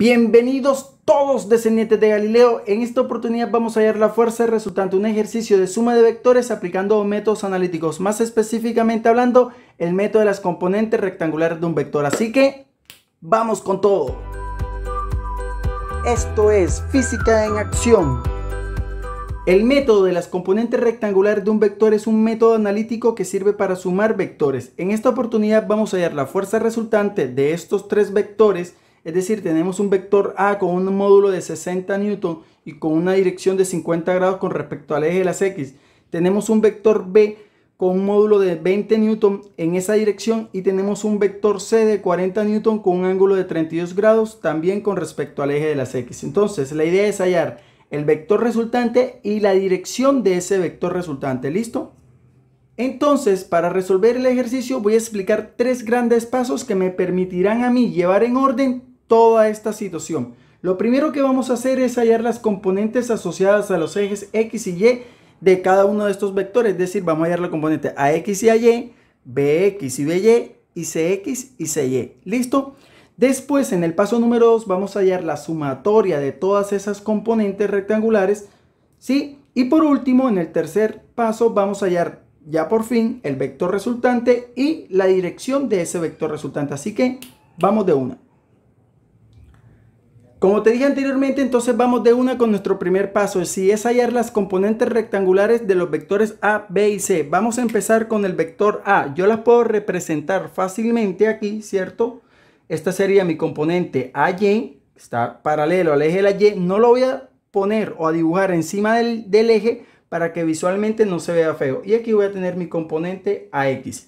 Bienvenidos todos descendientes de Galileo. En esta oportunidad vamos a hallar la fuerza resultante, un ejercicio de suma de vectores aplicando métodos analíticos, más específicamente hablando el método de las componentes rectangulares de un vector. Así que vamos con todo. Esto es física en acción. El método de las componentes rectangulares de un vector es un método analítico que sirve para sumar vectores. En esta oportunidad vamos a hallar la fuerza resultante de estos tres vectores. Es decir, tenemos un vector A con un módulo de 60 newton y con una dirección de 50 grados con respecto al eje de las X. Tenemos un vector B con un módulo de 20 newton en esa dirección y tenemos un vector C de 40 newton con un ángulo de 32 grados también con respecto al eje de las X. Entonces, la idea es hallar el vector resultante y la dirección de ese vector resultante. ¿Listo? Entonces, para resolver el ejercicio voy a explicar tres grandes pasos que me permitirán a mí llevar en orden toda esta situación. Lo primero que vamos a hacer es hallar las componentes asociadas a los ejes X y Y de cada uno de estos vectores. Es decir, vamos a hallar la componente AX y AY, BX y BY y CX y CY. ¿Listo? Después, en el paso número 2, vamos a hallar la sumatoria de todas esas componentes rectangulares. ¿Sí? Y por último, en el tercer paso, vamos a hallar ya por fin el vector resultante y la dirección de ese vector resultante. Así que vamos de una. Como te dije anteriormente, entonces vamos de una con nuestro primer paso. Si es hallar las componentes rectangulares de los vectores A, B y C. Vamos a empezar con el vector A. Yo las puedo representar fácilmente aquí, ¿cierto? Esta sería mi componente AY, está paralelo al eje de la Y. No lo voy a poner o a dibujar encima del eje para que visualmente no se vea feo. Y aquí voy a tener mi componente AX.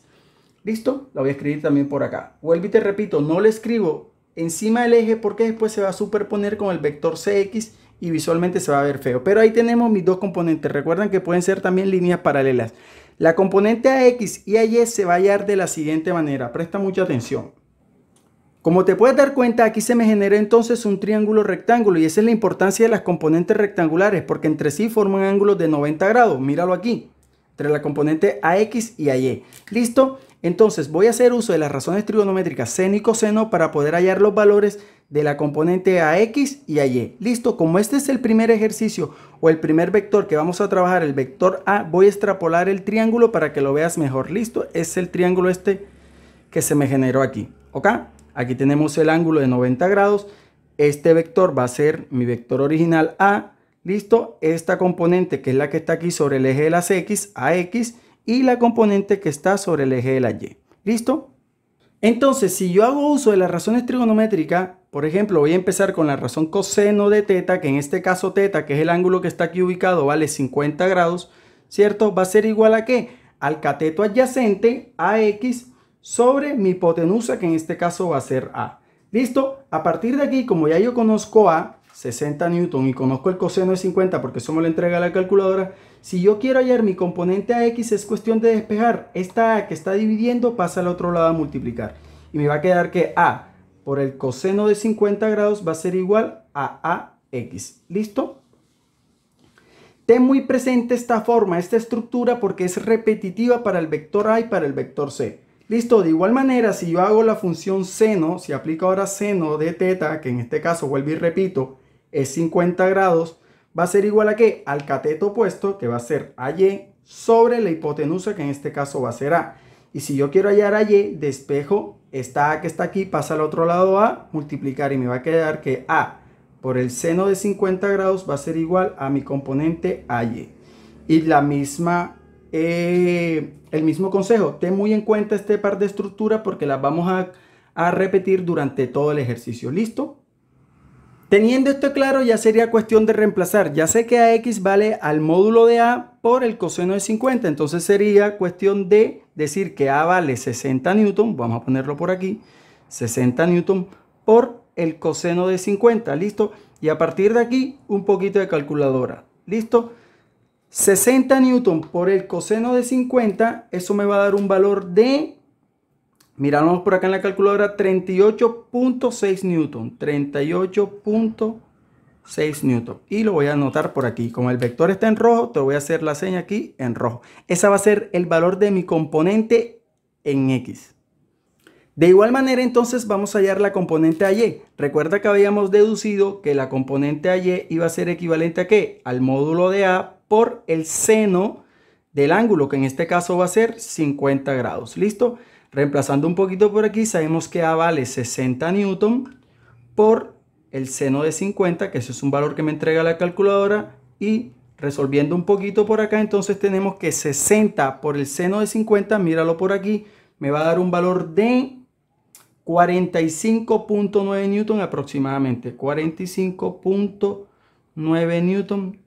¿Listo? La voy a escribir también por acá. Vuelvo y te repito, no le escribo encima del eje porque después se va a superponer con el vector CX y visualmente se va a ver feo. Pero ahí tenemos mis dos componentes. Recuerden que pueden ser también líneas paralelas. La componente AX y AY se va a hallar de la siguiente manera. Presta mucha atención. Como te puedes dar cuenta, aquí se me genera entonces un triángulo rectángulo y esa es la importancia de las componentes rectangulares porque entre sí forman ángulos de 90 grados. Míralo aquí, entre la componente AX y AY. ¿Listo? Entonces voy a hacer uso de las razones trigonométricas seno y coseno para poder hallar los valores de la componente AX y AY. ¿Listo? Como este es el primer ejercicio o el primer vector que vamos a trabajar, el vector A, voy a extrapolar el triángulo para que lo veas mejor. ¿Listo? Es el triángulo este que se me generó aquí. ¿Ok? Aquí tenemos el ángulo de 90 grados. Este vector va a ser mi vector original A. ¿Listo? Esta componente que es la que está aquí sobre el eje de las X, AX. Y la componente que está sobre el eje de la Y. ¿Listo? Entonces, si yo hago uso de las razones trigonométricas, por ejemplo, voy a empezar con la razón coseno de teta, que en este caso teta, que es el ángulo que está aquí ubicado, vale 50 grados, ¿cierto? Va a ser igual a ¿qué? Al cateto adyacente, AX, sobre mi hipotenusa, que en este caso va a ser A. ¿Listo? A partir de aquí, como ya yo conozco A, 60 newton, y conozco el coseno de 50 porque eso me lo entrega la calculadora, si yo quiero hallar mi componente AX es cuestión de despejar. Esta A que está dividiendo pasa al otro lado a multiplicar. Y me va a quedar que A por el coseno de 50 grados va a ser igual a AX. ¿Listo? Ten muy presente esta forma, esta estructura porque es repetitiva para el vector A y para el vector C. Listo, de igual manera, si yo hago la función seno, si aplico ahora seno de teta, que en este caso, vuelvo y repito, es 50 grados, va a ser igual a ¿qué? Al cateto opuesto, que va a ser AY, sobre la hipotenusa, que en este caso va a ser A. Y si yo quiero hallar AY, despejo esta A que está aquí, pasa al otro lado a multiplicar y me va a quedar que A por el seno de 50 grados va a ser igual a mi componente AY. Y la misma... el mismo consejo, ten muy en cuenta este par de estructuras porque las vamos a repetir durante todo el ejercicio. ¿Listo? Teniendo esto claro, ya sería cuestión de reemplazar. Ya sé que AX vale al módulo de A por el coseno de 50. Entonces sería cuestión de decir que A vale 60 newton. Vamos a ponerlo por aquí. 60 newton por el coseno de 50. ¿Listo? Y a partir de aquí, un poquito de calculadora. ¿Listo? 60 newton por el coseno de 50, eso me va a dar un valor de, miramos por acá en la calculadora, 38.6 newton, 38.6 newton. Y lo voy a anotar por aquí. Como el vector está en rojo, te voy a hacer la seña aquí en rojo. Ese va a ser el valor de mi componente en X. De igual manera, entonces vamos a hallar la componente AY. Recuerda que habíamos deducido que la componente AY iba a ser equivalente a ¿qué? Al módulo de A por el seno del ángulo, que en este caso va a ser 50 grados. ¿Listo? Reemplazando un poquito por aquí, sabemos que A vale 60 newton por el seno de 50, que ese es un valor que me entrega la calculadora, y resolviendo un poquito por acá, entonces tenemos que 60 por el seno de 50, míralo por aquí, me va a dar un valor de 45.9 newton aproximadamente. 45.9 newton.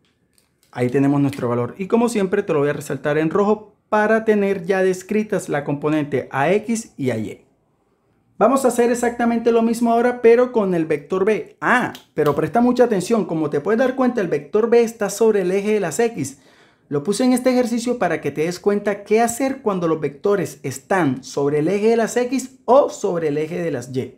Ahí tenemos nuestro valor. Y como siempre te lo voy a resaltar en rojo para tener ya descritas la componente AX y AY. Vamos a hacer exactamente lo mismo ahora, pero con el vector B. Pero presta mucha atención. Como te puedes dar cuenta, el vector B está sobre el eje de las X. Lo puse en este ejercicio para que te des cuenta qué hacer cuando los vectores están sobre el eje de las X o sobre el eje de las Y.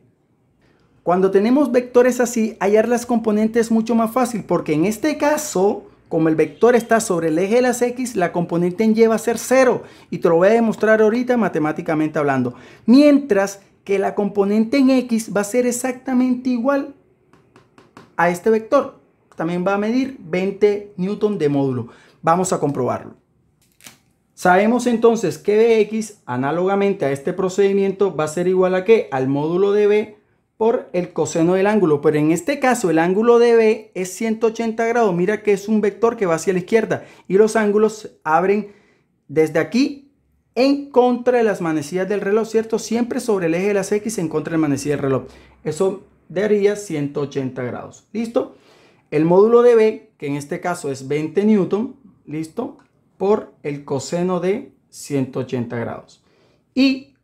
Cuando tenemos vectores así, hallar las componentes es mucho más fácil, porque en este caso, como el vector está sobre el eje de las X, la componente en Y va a ser 0. Y te lo voy a demostrar ahorita matemáticamente hablando. Mientras que la componente en X va a ser exactamente igual a este vector. También va a medir 20 newton de módulo. Vamos a comprobarlo. Sabemos entonces que Bx, análogamente a este procedimiento, va a ser igual a ¿qué? Al módulo de B por el coseno del ángulo. Pero en este caso el ángulo de B es 180 grados. Mira que es un vector que va hacia la izquierda. Y los ángulos abren desde aquí en contra de las manecillas del reloj, ¿cierto? Siempre sobre el eje de las X en contra de la manecilla del reloj. Eso daría 180 grados. ¿Listo? El módulo de B, que en este caso es 20 newton, ¿listo? Por el coseno de 180 grados. Y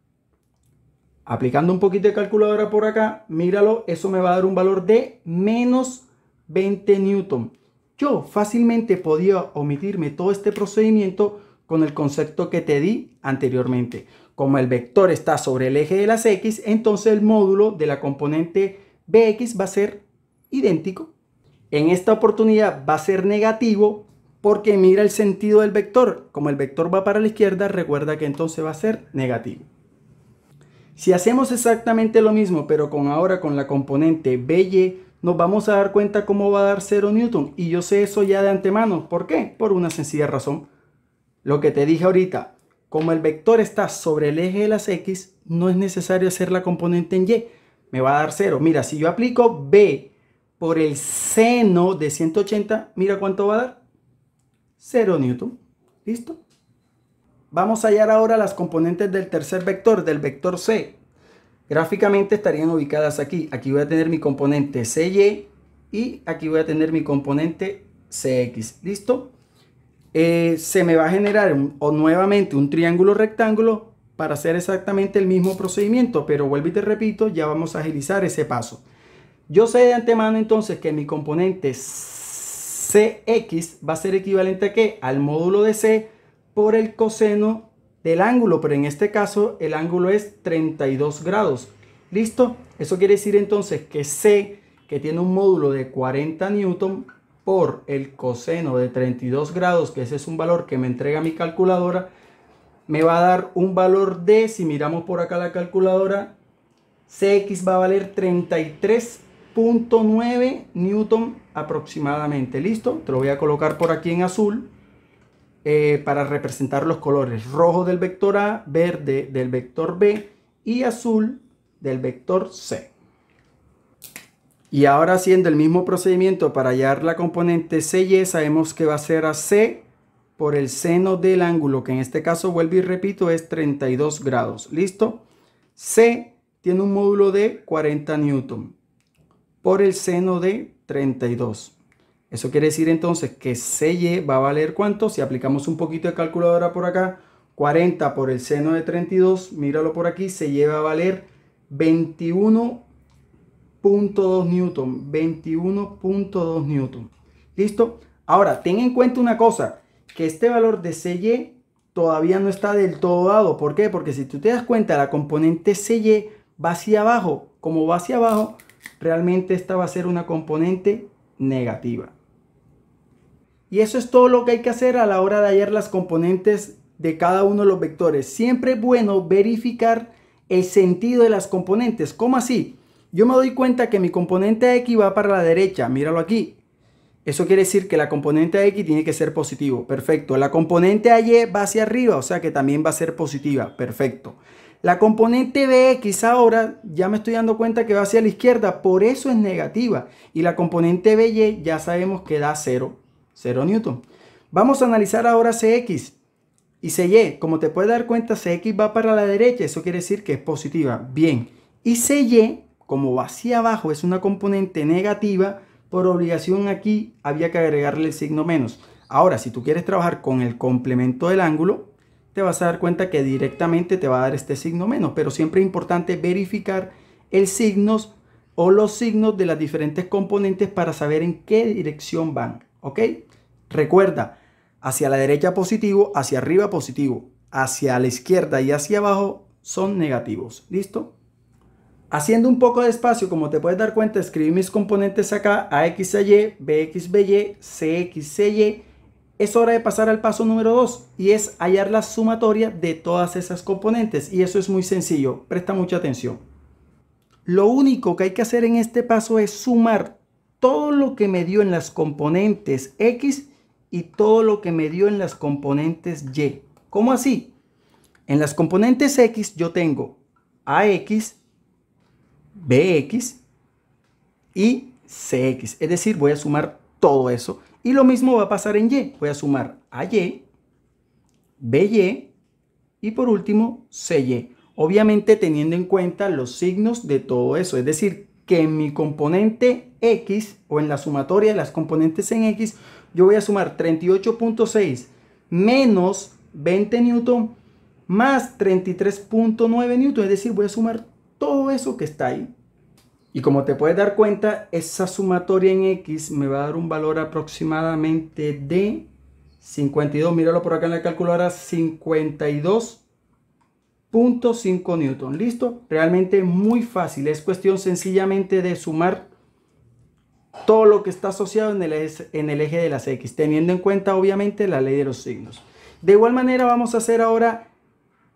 aplicando un poquito de calculadora por acá, míralo, eso me va a dar un valor de menos 20 newton. Yo fácilmente podía omitirme todo este procedimiento con el concepto que te di anteriormente. Como el vector está sobre el eje de las X, entonces el módulo de la componente Bx va a ser idéntico. En esta oportunidad va a ser negativo porque mira el sentido del vector. Como el vector va para la izquierda, recuerda que entonces va a ser negativo. Si hacemos exactamente lo mismo, pero ahora con la componente By, nos vamos a dar cuenta cómo va a dar 0 newton. Y yo sé eso ya de antemano. ¿Por qué? Por una sencilla razón. Lo que te dije ahorita, como el vector está sobre el eje de las X, no es necesario hacer la componente en Y. Me va a dar 0. Mira, si yo aplico B por el seno de 180, mira cuánto va a dar. 0 newton. ¿Listo? Vamos a hallar ahora las componentes del tercer vector, del vector C. Gráficamente estarían ubicadas aquí. Aquí voy a tener mi componente CY y aquí voy a tener mi componente CX. ¿Listo? Se me va a generar nuevamente un triángulo rectángulo para hacer exactamente el mismo procedimiento, pero vuelvo y te repito, ya vamos a agilizar ese paso. Yo sé de antemano entonces que mi componente CX va a ser equivalente a ¿qué? Al módulo de C por el coseno del ángulo, pero en este caso el ángulo es 32 grados. ¿Listo? Eso quiere decir entonces que C, que tiene un módulo de 40 newton, por el coseno de 32 grados, que ese es un valor que me entrega mi calculadora, me va a dar un valor de, si miramos por acá la calculadora, Cx va a valer 33.9 newton aproximadamente. ¿Listo? Te lo voy a colocar por aquí en azul para representar los colores. Rojo del vector A, verde del vector B y azul del vector C. Y ahora haciendo el mismo procedimiento para hallar la componente CY, sabemos que va a ser a C por el seno del ángulo, que en este caso, vuelvo y repito, es 32 grados. ¿Listo? C tiene un módulo de 40 newton por el seno de 32. Eso quiere decir entonces que CY va a valer ¿cuánto? Si aplicamos un poquito de calculadora por acá, 40 por el seno de 32, míralo por aquí, CY va a valer 21.2 newton, 21.2 newton. ¿Listo? Ahora, ten en cuenta una cosa, que este valor de CY todavía no está del todo dado. ¿Por qué? Porque si tú te das cuenta, la componente CY va hacia abajo. Como va hacia abajo, realmente esta va a ser una componente negativa. Y eso es todo lo que hay que hacer a la hora de hallar las componentes de cada uno de los vectores. Siempre es bueno verificar el sentido de las componentes. ¿Cómo así? Yo me doy cuenta que mi componente X va para la derecha, míralo aquí. Eso quiere decir que la componente X tiene que ser positivo. Perfecto. La componente Y va hacia arriba, o sea que también va a ser positiva. Perfecto. La componente BX ahora ya me estoy dando cuenta que va hacia la izquierda, por eso es negativa. Y la componente BY ya sabemos que da 0 newton. Vamos a analizar ahora CX y CY. Como te puedes dar cuenta, CX va para la derecha, eso quiere decir que es positiva. Bien. Y CY, como va hacia abajo, es una componente negativa. Por obligación aquí había que agregarle el signo menos. Ahora, si tú quieres trabajar con el complemento del ángulo, te vas a dar cuenta que directamente te va a dar este signo menos. Pero siempre es importante verificar el signos o los signos de las diferentes componentes para saber en qué dirección van. ¿Ok? Recuerda, hacia la derecha positivo, hacia arriba positivo, hacia la izquierda y hacia abajo son negativos. ¿Listo? Haciendo un poco de espacio, como te puedes dar cuenta, escribí mis componentes acá, AX, AY, BX, BY, CX, CY. Es hora de pasar al paso número 2 y es hallar la sumatoria de todas esas componentes. Y eso es muy sencillo, presta mucha atención. Lo único que hay que hacer en este paso es sumar todo lo que me dio en las componentes X y todo lo que me dio en las componentes Y. ¿Cómo así? En las componentes X yo tengo AX, BX y CX. Es decir, voy a sumar todo eso. Y lo mismo va a pasar en Y. Voy a sumar AY, BY y por último CY. Obviamente teniendo en cuenta los signos de todo eso. Es decir, que en mi componente X o en la sumatoria de las componentes en X, yo voy a sumar 38.6 menos 20 newton más 33.9 newton. Es decir, voy a sumar todo eso que está ahí. Y como te puedes dar cuenta, esa sumatoria en X me va a dar un valor aproximadamente de 52. Míralo por acá en la calculadora, 52.5 newton. ¿Listo? Realmente muy fácil. Es cuestión sencillamente de sumar todo lo que está asociado en el eje de las X, teniendo en cuenta obviamente la ley de los signos. De igual manera vamos a hacer ahora,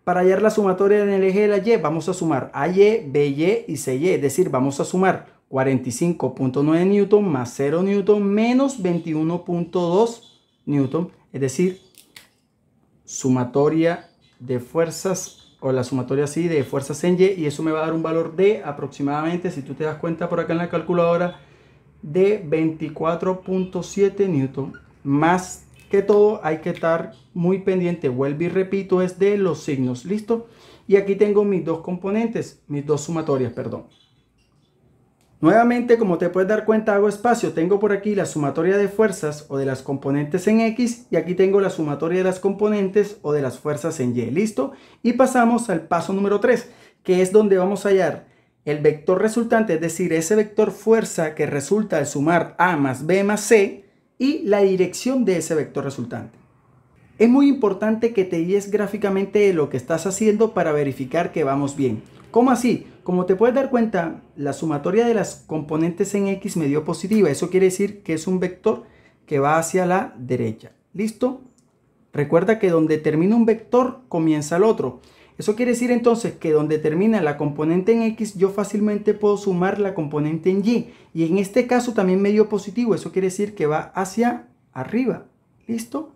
para hallar la sumatoria en el eje de la Y, vamos a sumar AY, BY y CY. Es decir, vamos a sumar 45.9 newton más 0 newton menos 21.2 newton. Es decir, sumatoria de fuerzas, o la sumatoria así de fuerzas en Y. Y eso me va a dar un valor de aproximadamente, si tú te das cuenta por acá en la calculadora, de 24.7 newton. Más que todo hay que estar muy pendiente, vuelvo y repito, es de los signos. ¿Listo? Y aquí tengo mis dos componentes, mis dos sumatorias, perdón. Nuevamente, como te puedes dar cuenta, hago espacio. Tengo por aquí la sumatoria de fuerzas o de las componentes en X y aquí tengo la sumatoria de las componentes o de las fuerzas en Y. ¿Listo? Y pasamos al paso número 3, que es donde vamos a hallar el vector resultante, es decir, ese vector fuerza que resulta al sumar A más B más C y la dirección de ese vector resultante. Es muy importante que te guíes gráficamente de lo que estás haciendo para verificar que vamos bien. ¿Cómo así? Como te puedes dar cuenta, la sumatoria de las componentes en X me dio positiva. Eso quiere decir que es un vector que va hacia la derecha. ¿Listo? Recuerda que donde termina un vector, comienza el otro. Eso quiere decir entonces que donde termina la componente en X, yo fácilmente puedo sumar la componente en Y. Y en este caso también me dio positivo. Eso quiere decir que va hacia arriba. ¿Listo?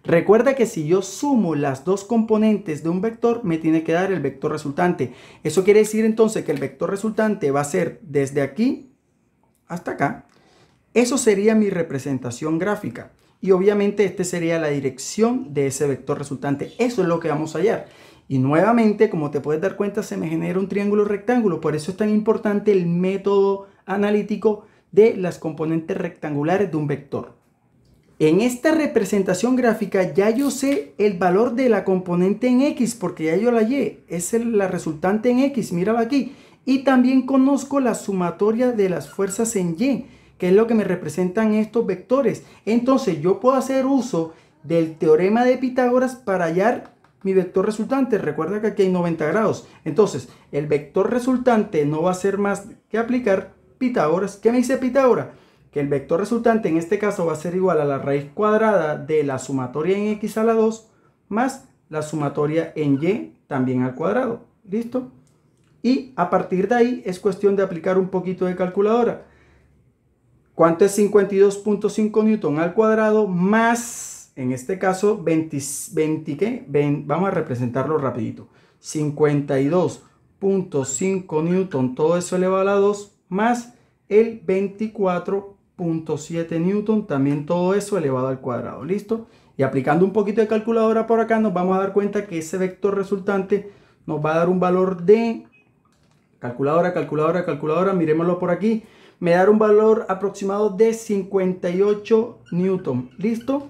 Recuerda que si yo sumo las dos componentes de un vector, me tiene que dar el vector resultante. Eso quiere decir entonces que el vector resultante va a ser desde aquí hasta acá. Eso sería mi representación gráfica. Y obviamente esta sería la dirección de ese vector resultante. Eso es lo que vamos a hallar. Y nuevamente, como te puedes dar cuenta, se me genera un triángulo rectángulo. Por eso es tan importante el método analítico de las componentes rectangulares de un vector. En esta representación gráfica ya yo sé el valor de la componente en X, porque ya yo la hallé. Es la resultante en X, míralo aquí. Y también conozco la sumatoria de las fuerzas en Y, que es lo que me representan estos vectores. Entonces yo puedo hacer uso del teorema de Pitágoras para hallar mi vector resultante. Recuerda que aquí hay 90 grados. Entonces el vector resultante no va a ser más que aplicar Pitágoras. ¿Qué me dice Pitágoras? Que el vector resultante en este caso va a ser igual a la raíz cuadrada de la sumatoria en X a la 2 más la sumatoria en Y también al cuadrado. ¿Listo? Y a partir de ahí es cuestión de aplicar un poquito de calculadora. ¿Cuánto es 52.5 newton al cuadrado más, en este caso, 20 ¿qué? Vamos a representarlo rapidito. 52.5 newton, todo eso elevado a la 2, más el 24.7 newton, también todo eso elevado al cuadrado. ¿Listo? Y aplicando un poquito de calculadora por acá, nos vamos a dar cuenta que ese vector resultante nos va a dar un valor de... Calculadora, miremoslo por aquí. Me da un valor aproximado de 58 newton. ¿Listo?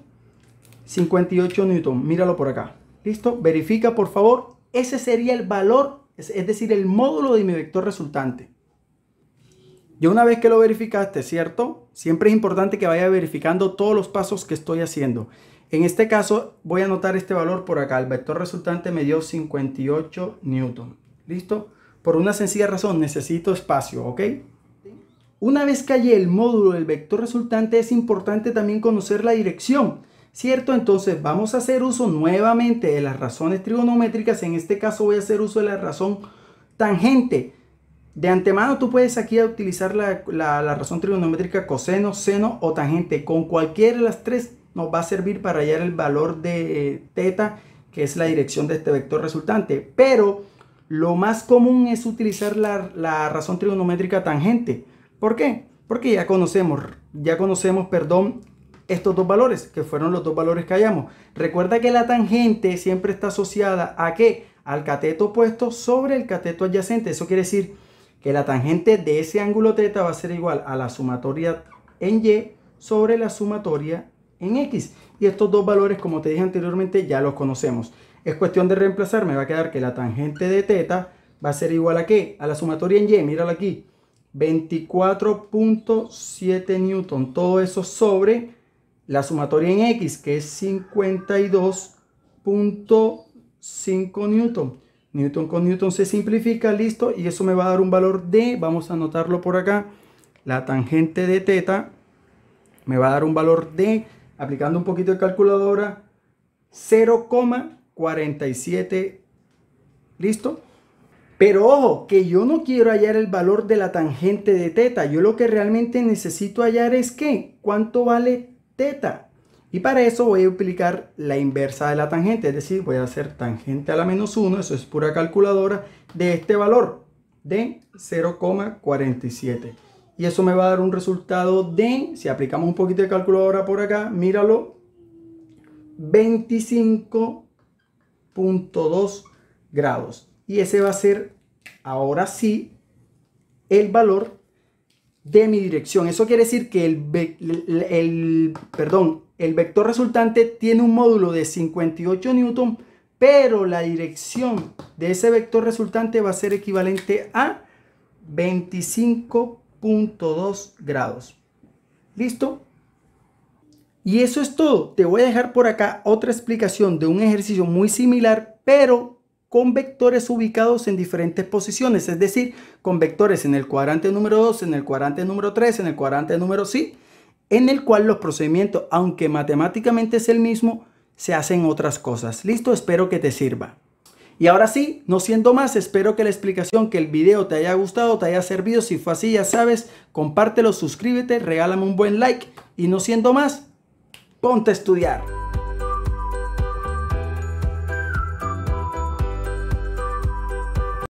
58 newton. Míralo por acá. ¿Listo? Verifica, por favor. Ese sería el valor, es decir, el módulo de mi vector resultante. Y una vez que lo verificaste, ¿cierto? Siempre es importante que vaya verificando todos los pasos que estoy haciendo. En este caso, voy a anotar este valor por acá. El vector resultante me dio 58 newton. ¿Listo? Por una sencilla razón, necesito espacio, ¿ok? Una vez que hallé el módulo del vector resultante, es importante también conocer la dirección, ¿cierto? Entonces vamos a hacer uso nuevamente de las razones trigonométricas. En este caso voy a hacer uso de la razón tangente. De antemano tú puedes aquí utilizar la razón trigonométrica coseno, seno o tangente. Con cualquiera de las tres nos va a servir para hallar el valor de θ, que es la dirección de este vector resultante. Pero lo más común es utilizar la razón trigonométrica tangente. ¿Por qué? Porque ya conocemos, estos dos valores, que fueron los dos valores que hallamos. Recuerda que la tangente siempre está asociada ¿a qué? Al cateto opuesto sobre el cateto adyacente. Eso quiere decir que la tangente de ese ángulo θ va a ser igual a la sumatoria en Y sobre la sumatoria en X. Y estos dos valores, como te dije anteriormente, ya los conocemos. Es cuestión de reemplazar. Me va a quedar que la tangente de θ va a ser igual a ¿qué? A la sumatoria en Y. Míralo aquí. 24.7 newton, todo eso sobre la sumatoria en X, que es 52.5 newton. Newton con newton se simplifica, listo, y eso me va a dar un valor de, vamos a anotarlo por acá, la tangente de θ me va a dar un valor de, aplicando un poquito de calculadora, 0,47, listo. Pero ojo, que yo no quiero hallar el valor de la tangente de θ. Yo lo que realmente necesito hallar es ¿qué? ¿Cuánto vale θ? Y para eso voy a aplicar la inversa de la tangente. Es decir, voy a hacer tangente a la menos 1, eso es pura calculadora, de este valor de 0,47. Y eso me va a dar un resultado de, si aplicamos un poquito de calculadora por acá, míralo, 25.2 grados. Y ese va a ser, ahora sí, el valor de mi dirección. Eso quiere decir que el vector resultante tiene un módulo de 58 newton, pero la dirección de ese vector resultante va a ser equivalente a 25.2 grados. ¿Listo? Y eso es todo. Te voy a dejar por acá otra explicación de un ejercicio muy similar, pero con vectores ubicados en diferentes posiciones, es decir, con vectores en el cuadrante número 2, en el cuadrante número 3, en el cuadrante número 6, en el cual los procedimientos, aunque matemáticamente es el mismo, se hacen otras cosas. Listo, espero que te sirva. Y ahora sí, no siendo más, espero que la explicación, que el video te haya gustado, te haya servido. Si fue así, ya sabes, compártelo, suscríbete, regálame un buen like y no siendo más, ponte a estudiar.